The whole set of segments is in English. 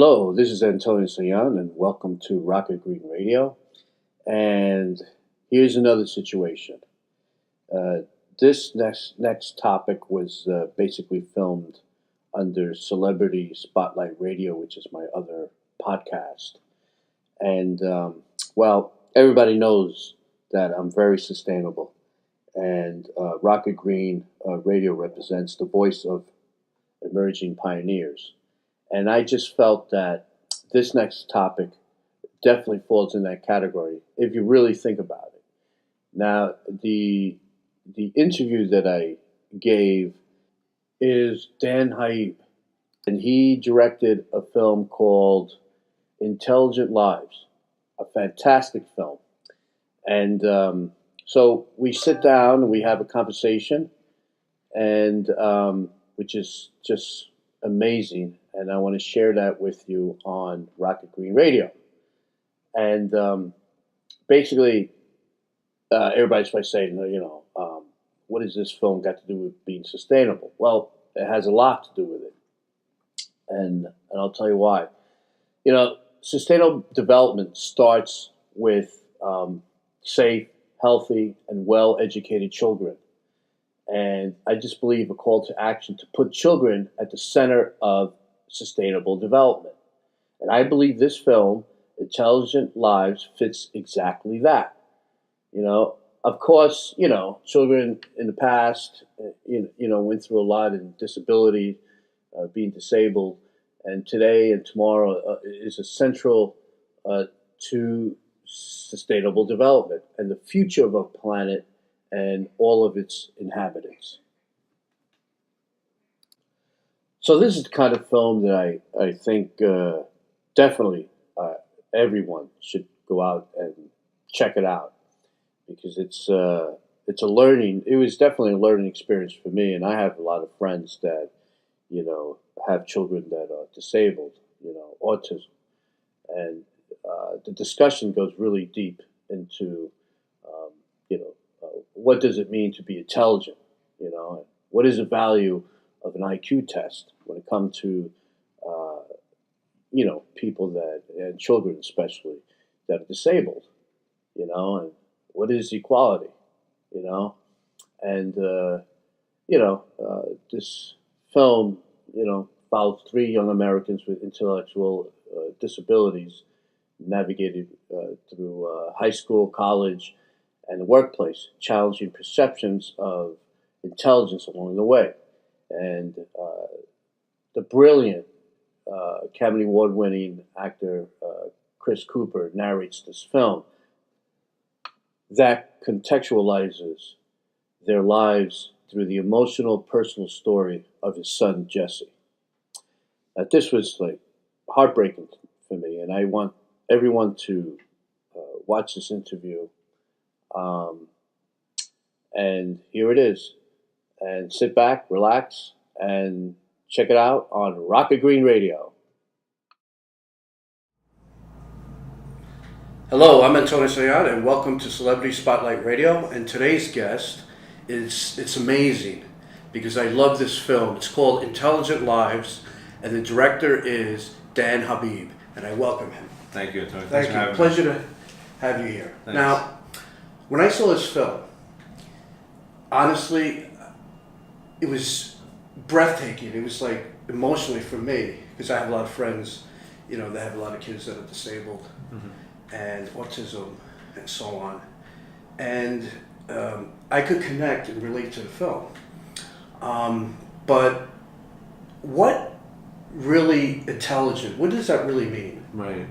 Hello, this is Antonio Saillant, and welcome to Rocket Green Radio. And here's another situation. Uh, this next topic was basically filmed under Celebrity Spotlight Radio, which is my other podcast. And everybody knows that I'm very sustainable, and Rocket Green Radio represents the voice of emerging pioneers. And I just felt that this next topic definitely falls in that category if you really think about it. Now, the interview that I gave is Dan Habib, and he directed a film called Intelligent Lives, a fantastic film. And so we sit down and we have a conversation, and which is just amazing. And I want to share that with you on Rocket Green Radio. And basically, everybody's probably saying, what has this film got to do with being sustainable? Well, it has a lot to do with it. And I'll tell you why. Sustainable development starts with safe, healthy, and well-educated children. And I just believe a call to action to put children at the center of sustainable development. And I believe this film, Intelligent Lives, fits exactly that. Of course, children in the past, went through a lot in disability, being disabled, and today and tomorrow is essential to sustainable development and the future of our planet and all of its inhabitants. So this is the kind of film that I think definitely everyone should go out and check it out, because it was definitely a learning experience for me, and I have a lot of friends that have children that are disabled, autism, and the discussion goes really deep into what does it mean to be intelligent, what is the value of an IQ test when it comes to people that, and children especially, that are disabled, and what is equality, and this film follows three young Americans with intellectual disabilities navigated through high school, college, and the workplace, challenging perceptions of intelligence along the way. And the brilliant Academy Award-winning actor Chris Cooper narrates this film that contextualizes their lives through the emotional, personal story of his son, Jesse. This was heartbreaking for me, and I want everyone to watch this interview. And here it is. And sit back, relax, and check it out on Rocket Green Radio. Hello, I'm Antonio Saillant, and welcome to Celebrity Spotlight Radio. And today's guest it's amazing because I love this film. It's called Intelligent Lives, and the director is Dan Habib, and I welcome him. Thank you, Antonio. Thank you. Pleasure to have you here. Thanks. Now, when I saw this film, honestly, it was breathtaking. It was emotionally for me, because I have a lot of friends, that have a lot of kids that are disabled, and autism and so on. And I could connect and relate to the film. But what really intelligent, what does that really mean? Right.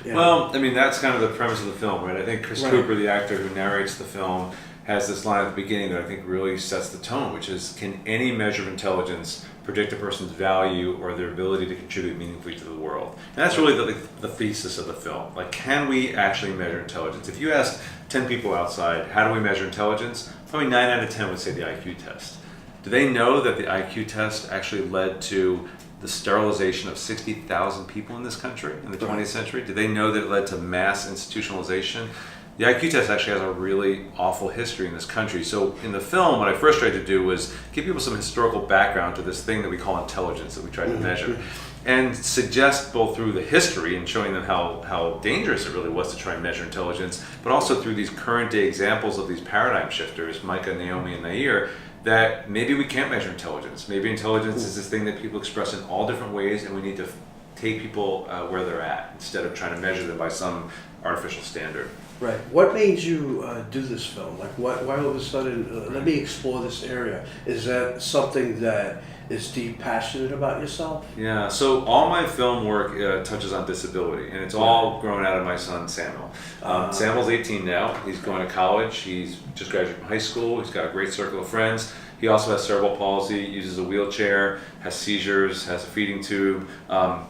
Well, that's kind of the premise of the film, right? I think Chris Cooper, the actor who narrates the film, has this line at the beginning that I think really sets the tone, which is, can any measure of intelligence predict a person's value or their ability to contribute meaningfully to the world? And that's really the thesis of the film. Can we actually measure intelligence? If you ask 10 people outside, how do we measure intelligence? Probably 9 out of 10 would say the IQ test. Do they know that the IQ test actually led to the sterilization of 60,000 people in this country in the 20th century? Do they know that it led to mass institutionalization? The IQ test actually has a really awful history in this country. So in the film, what I first tried to do was give people some historical background to this thing that we call intelligence that we try to measure. and suggest both through the history and showing them how dangerous it really was to try and measure intelligence, but also through these current day examples of these paradigm shifters, Micah, Naomi, and Nair, that maybe we can't measure intelligence. Maybe intelligence is this thing that people express in all different ways, and we need to take people where they're at instead of trying to measure them by some artificial standard. Right. What made you do this film? Like, why all of a sudden, let me explore this area? Is that something that is deep passionate about yourself? Yeah, so all my film work touches on disability, and it's all grown out of my son, Samuel. Samuel's 18 now. He's going to college. He's just graduated from high school. He's got a great circle of friends. He also has cerebral palsy, uses a wheelchair, has seizures, has a feeding tube,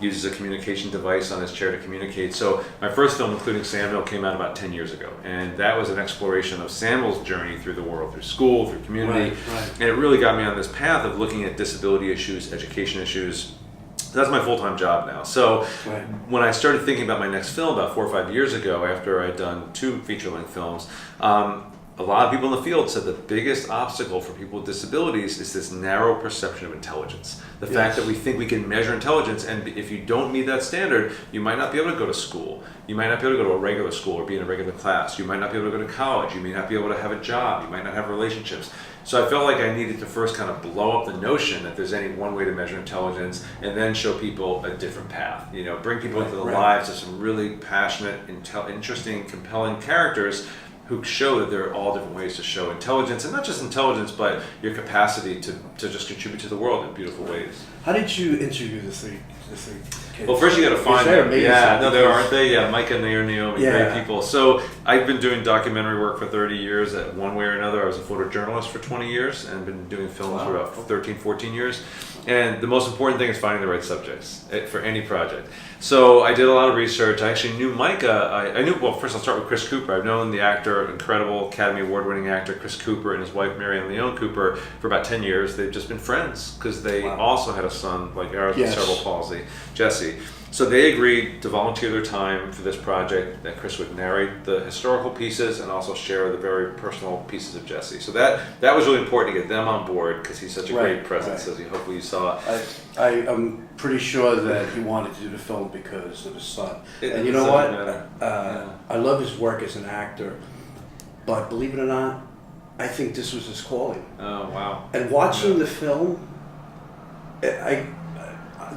uses a communication device on his chair to communicate. So my first film, including Samuel, came out about 10 years ago. And that was an exploration of Samuel's journey through the world, through school, through community. Right. And it really got me on this path of looking at disability issues, education issues. That's my full-time job now. So when I started thinking about my next film about 4 or 5 years ago, after I'd done 2 feature-length films, a lot of people in the field said the biggest obstacle for people with disabilities is this narrow perception of intelligence. The fact that we think we can measure intelligence, and if you don't meet that standard, you might not be able to go to school. You might not be able to go to a regular school or be in a regular class. You might not be able to go to college. You may not be able to have a job. You might not have relationships. So I felt like I needed to first kind of blow up the notion that there's any one way to measure intelligence, and then show people a different path. You know, bring people into the lives of some really passionate, interesting, compelling characters who show that there are all different ways to show intelligence, and not just intelligence, but your capacity to just contribute to the world in beautiful ways. How did you interview the three kids? Well, first you got to find them. Yeah, no, there aren't they? Yeah, Micah, Nair, Naomi, great people. So I've been doing documentary work for 30 years. One way or another, I was a photojournalist for 20 years, and been doing films for about 13, 14 years. And the most important thing is finding the right subjects for any project. So I did a lot of research. I actually knew Micah. Well, first I'll start with Chris Cooper. I've known the actor, incredible Academy Award-winning actor Chris Cooper, and his wife Marianne Leone Cooper for about 10 years. They've just been friends because they also had a son like ours with cerebral palsy, Jesse. So they agreed to volunteer their time for this project, that Chris would narrate the historical pieces and also share the very personal pieces of Jesse. So that was really important to get them on board because he's such a great presence, as hopefully you saw. I'm pretty sure that he wanted to do the film because of his son. And you know what? I love his work as an actor, but believe it or not, I think this was his calling. Oh, wow. And watching the film,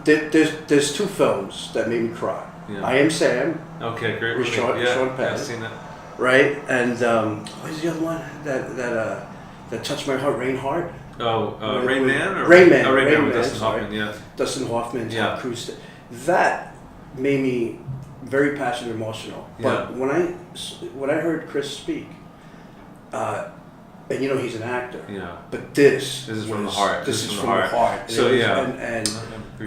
there's 2 films that made me cry. I Am Sam. Okay, great. With Sean Penn. I've seen that. Right, and what is the other one that touched my heart? Rain Heart. Oh, Rain Man. Or Rain Man. Oh, Rain Man with Man, Dustin Hoffman. Yeah. Dustin Hoffman, Tom Cruise. That made me very passionate, and emotional. But when I heard Chris speak, and you know he's an actor. Yeah. But this is from the heart. This is from the heart. So and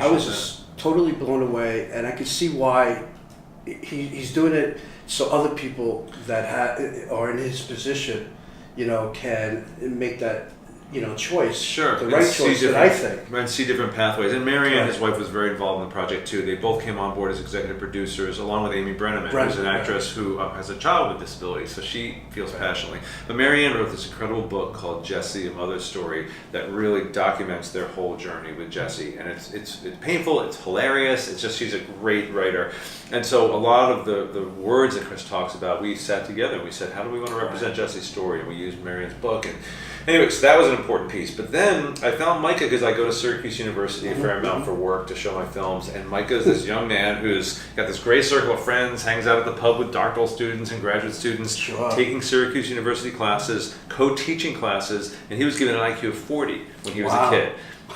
I was just totally blown away, and I could see why he's doing it so other people that are in his position, you know, can make that choice. Sure. The right choice, I think. And see different pathways. And Marianne, his wife, was very involved in the project too. They both came on board as executive producers, along with Amy Brenneman, who's an actress who has a child with disabilities, so she feels passionately. But Marianne wrote this incredible book called Jesse, A Mother's Story, that really documents their whole journey with Jesse. And it's painful, it's hilarious, it's just, she's a great writer. And so a lot of the words that Chris talks about, we sat together and we said, how do we want to represent Jesse's story? And we used Marianne's book. And anyway, so that was an important piece. But then I found Micah because I go to Syracuse University a fair amount for work to show my films. And Micah's this young man who's got this great circle of friends, hangs out at the pub with doctoral students and graduate students, taking Syracuse University classes, co-teaching classes, and he was given an IQ of 40 when he was a kid,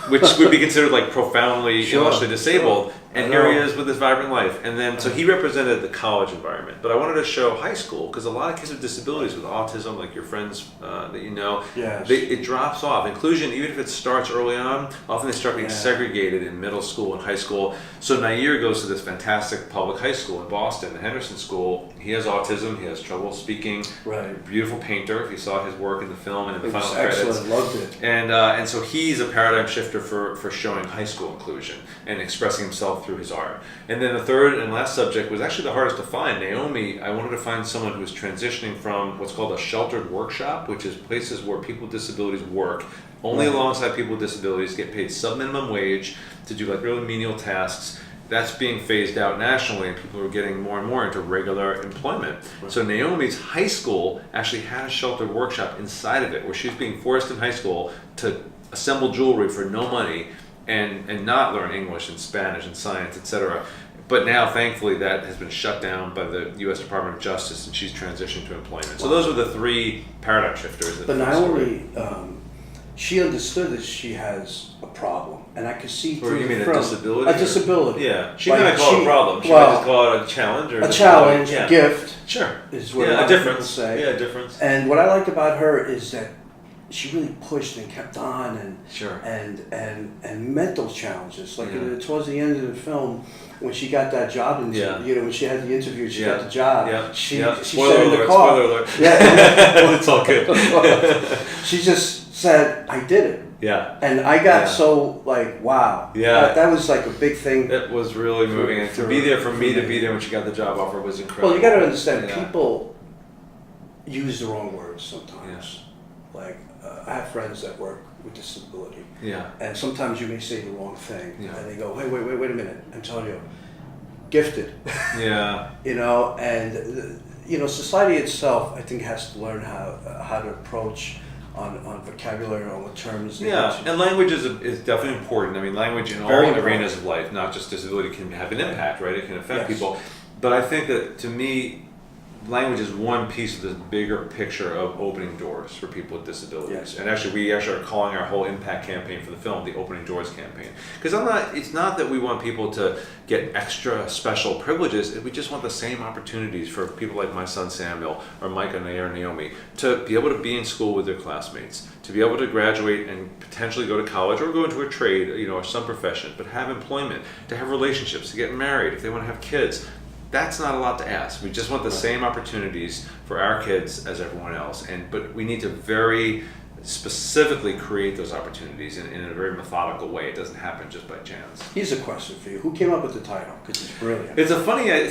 which would be considered like profoundly intellectually disabled. And here he is with this vibrant life. And then, so he represented the college environment. But I wanted to show high school, because a lot of kids with disabilities, with autism, like your friends that you know, it drops off. Inclusion, even if it starts early on, often they start being segregated in middle school and high school. So Nair goes to this fantastic public high school in Boston, the Henderson School. He has autism, he has trouble speaking. Beautiful painter, if you saw his work in the film and in the final credits. Excellent, loved it. And so he's a paradigm shifter for showing high school inclusion and expressing himself through his art. And then the third and last subject was actually the hardest to find. Naomi, I wanted to find someone who was transitioning from what's called a sheltered workshop, which is places where people with disabilities work only alongside people with disabilities, get paid sub-minimum wage to do like really menial tasks. That's being phased out nationally, and people are getting more and more into regular employment. Right. So Naomi's high school actually had a sheltered workshop inside of it, where she was being forced in high school to assemble jewelry for no money and not learn English and Spanish and science, etc. But now, thankfully, that has been shut down by the U.S. Department of Justice, and she's transitioned to employment. So those are the three paradigm shifters. But not only she understood that she has a problem, and I could see through you mean a disability? A disability. Yeah, she might call it a problem. She might just call it a challenge or a challenge, a gift. Sure, is what a difference. Say. Yeah, a difference. And what I liked about her is that she really pushed and kept on, and and met those challenges. Like towards the end of the film, when she got that job, and when she had the interview, she got the job. Yeah. She spoiler said in alert, the car. Spoiler alert. Yeah, well, it's all good. She just said, "I did it." Yeah. And I got so like, wow. Yeah. That was like a big thing. It was really moving, and to be there for me to be there when she got the job offer was incredible. Well, you got to understand, people use the wrong words sometimes. Like, I have friends that work with disability. Yeah. And sometimes you may say the wrong thing, and they go, "Hey, wait a minute! I'm telling you, gifted." Yeah. And society itself, I think, has to learn how to approach on vocabulary, on what terms. And language is definitely important. I mean, language in all arenas of life, not just disability, can have an impact, right? It can affect people. But I think that, to me, language is one piece of the bigger picture of opening doors for people with disabilities. Yes. And actually, we are calling our whole impact campaign for the film the Opening Doors campaign. Because it's not that we want people to get extra special privileges. We just want the same opportunities for people like my son Samuel or Micah or Naomi to be able to be in school with their classmates, to be able to graduate and potentially go to college or go into a trade, or some profession, but have employment, to have relationships, to get married, if they want to have kids. That's not a lot to ask. We just want the same opportunities for our kids as everyone else, but we need to very specifically create those opportunities in a very methodical way. It doesn't happen just by chance. Here's a question for you: who came up with the title? Because it's brilliant. It's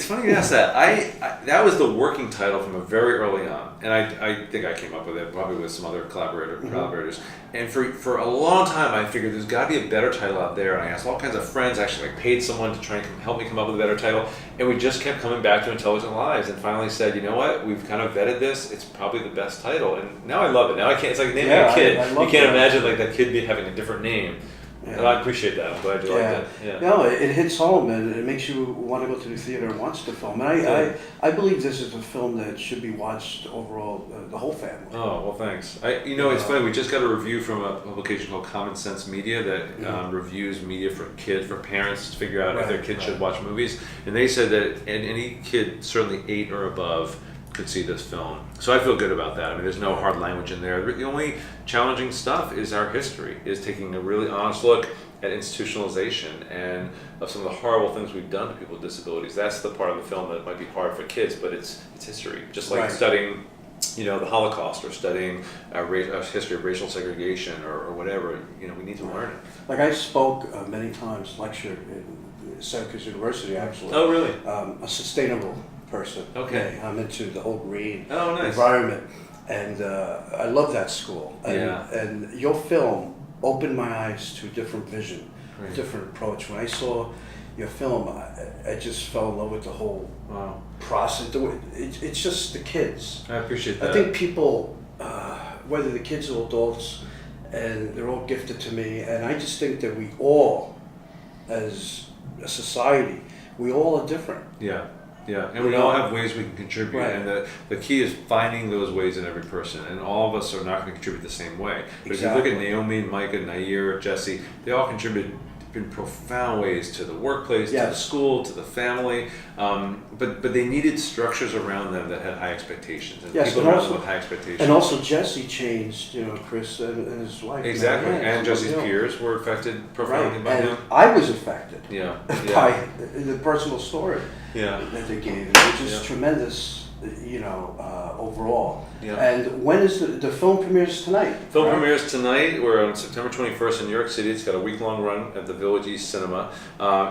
funny you ask that. I that was the working title from a very early on, and I think I came up with it probably with some other collaborators. And for a long time, I figured there's got to be a better title out there. And I asked all kinds of friends. Actually, I paid someone to try and help me come up with a better title. And we just kept coming back to Intelligent Lives, and finally said, you know what? We've kind of vetted this. It's probably the best title, and now I love it. Now I can't. It's like naming a kid. You can't imagine like that kid having a different name. Yeah. And I appreciate that. I'm glad you liked it. Yeah. No, it hits home, and it makes you want to go to the theater and watch the film. And I believe this is a film that should be watched overall, the whole family. Oh, well, thanks. It's funny. We just got a review from a publication called Common Sense Media that reviews media for kids, for parents to figure out if their kids should watch movies. And they said that any kid, certainly 8 or above, could see this film. So I feel good about that. I mean, there's no hard language in there. The only challenging stuff is our history, is taking a really honest look at institutionalization and of some of the horrible things we've done to people with disabilities. That's the part of the film that might be hard for kids, but it's history. Just like studying, the Holocaust, or studying a history of racial segregation or whatever. We need to learn it. Like, I spoke many times, lectured in Syracuse University, actually. Oh, really? A sustainable person. Okay. I'm into the whole green nice. environment, and I love that school. And your film opened my eyes to a different vision, a different approach. When I saw your film, I just fell in love with the whole process. It's just the kids. I appreciate that. I think people, whether the kids or adults, and they're all gifted to me, and I just think that we all, as a society, we all are different. Yeah. Yeah, and we all have ways we can contribute, and the key is finding those ways in every person, and all of us are not going to contribute the same way. But if you look at Naomi, Micah, Nair, Jesse, they all contributed in profound ways to the workplace, to the school, to the family, but they needed structures around them that had high expectations, and people around them with high expectations. And also Jesse changed, Chris and his wife. Exactly, and Jesse's peers were affected profoundly by him. I was affected by the personal story that they gave, which is tremendous overall. Yeah. And when is the film premieres tonight? Film premieres tonight. We're on September 21st in New York City. It's got a week-long run at the Village East Cinema.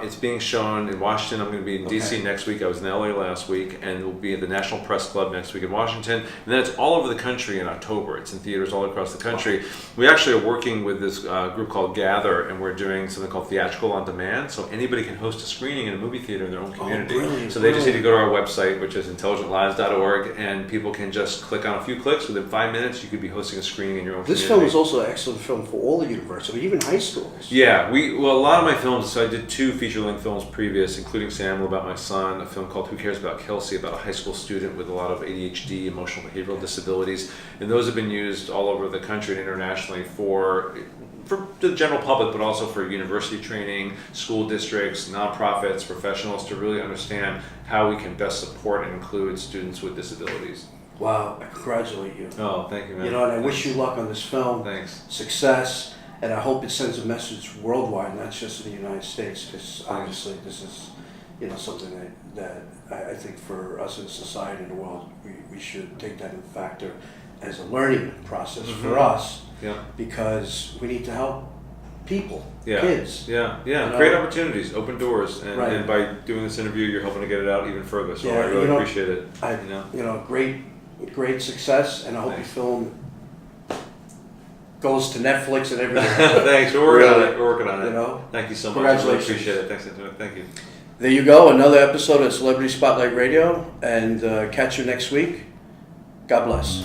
It's being shown in Washington. I'm going to be in D.C. next week. I was in L.A. last week, and we'll be at the National Press Club next week in Washington. And then it's all over the country in October. It's in theaters all across the country. We actually are working with this group called Gather, and we're doing something called Theatrical on Demand. So anybody can host a screening in a movie theater in their own community. So they just need to go to our website, which is intelligentlives.org, and people can just click on a few clicks. Within 5 minutes, you could be hosting a screening in your own community. This film is also an excellent film for all the universities, even high schools. Yeah, a lot of my films, so I did 2 feature-length films previous, including Samuel about my son, a film called Who Cares About Kelsey, about a high school student with a lot of ADHD, emotional behavioral disabilities, and those have been used all over the country and internationally for the general public, but also for university training, school districts, nonprofits, professionals to really understand how we can best support and include students with disabilities. Wow, I congratulate you. Oh, thank you, man. And I wish you luck on this film. Thanks. Success, and I hope it sends a message worldwide, not just in the United States, because obviously this is, something that I think for us as a society in the world, we should take that in factor as a learning process for us. Yeah. Because we need to help people, yeah. kids. Yeah, great opportunities, open doors, and by doing this interview, you're helping to get it out even further. So I really appreciate it. Great success, and I hope your film goes to Netflix and everything. Thanks. We're working on it. Thank you so much. Congratulations. I really appreciate it. Thanks. Thank you. There you go. Another episode of Celebrity Spotlight Radio, and catch you next week. God bless.